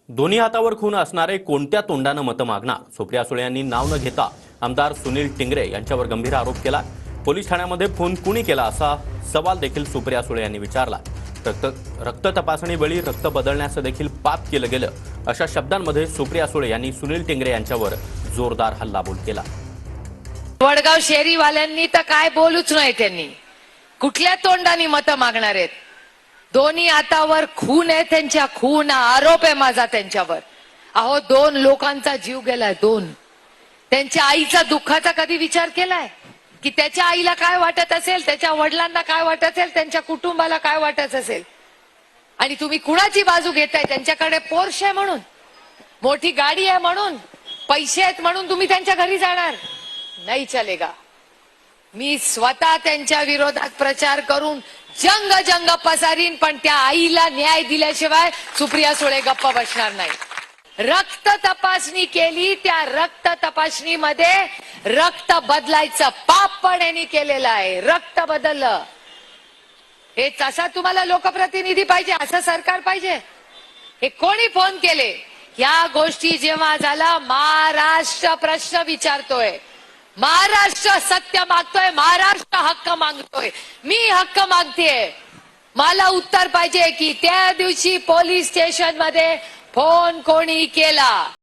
दोन्ही हातावर खून असणारे कोणत्या तोंडानं मतं मागणार? सुप्रिया सुळे यांनी नाव न घेता आमदार सुनील टिंगरे यांच्यावर गंभीर आरोप केला। पोलीस ठाण्यामध्ये खून कुणी केला असा सवाल देखील सुप्रिया सुळे यांनी विचारला। रक्त तपासणी वेळी रक्त बदलण्याचं देखील पाप केलं गेलं अशा शब्दांमध्ये सुप्रिया सुळे यांनी सुनील टिंगरे यांच्यावर जोरदार हल्लाबोल केला। वडगाव शेरीवाल्यांनी तर काय बोलूच नाही, त्यांनी कुठल्या तोंडाने मतं मागणार आहेत? दोन्ही हातावर खून आहे त्यांच्या, खून आरोप आहे माझा त्यांच्यावर। अहो, 2 लोकांचा जीव गेलाय, 2। त्यांच्या आईचा दुःखाचा कधी विचार केलाय की त्याच्या आईला काय वाटत असेल, त्याच्या वडिलांना काय वाटत असेल, त्यांच्या कुटुंबाला काय वाटत असेल? आणि तुम्ही कुणाची बाजू घेताय? त्यांच्याकडे पोर्श आहे म्हणून, मोठी गाडी आहे म्हणून, पैसे आहेत म्हणून तुम्ही त्यांच्या घरी जाणार? नाही चलेगा। मी स्वतः त्यांच्या विरोधात प्रचार करून जंग पसारीन, पण त्या आईला न्याय दिल्याशिवाय सुप्रिया सुळे गप्प बसणार नाही। रक्त तपासणी केली, त्या रक्त तपासणीमध्ये रक्त बदलायचं पाप पण यांनी केलेलं आहे। रक्त बदललं, हे तसा तुम्हाला लोकप्रतिनिधी पाहिजे, असं सरकार पाहिजे? हे कोणी फोन केले? या गोष्टी जेव्हा झाला, महाराष्ट्र प्रश्न विचारतोय, महाराष्ट्र सत्य मागतोय, महाराष्ट्र हक्क मागतोय। मी हक्क मागतेय, मला उत्तर पाहिजे की त्या दिवशी पोलीस स्टेशन मध्ये फोन कोणी केला।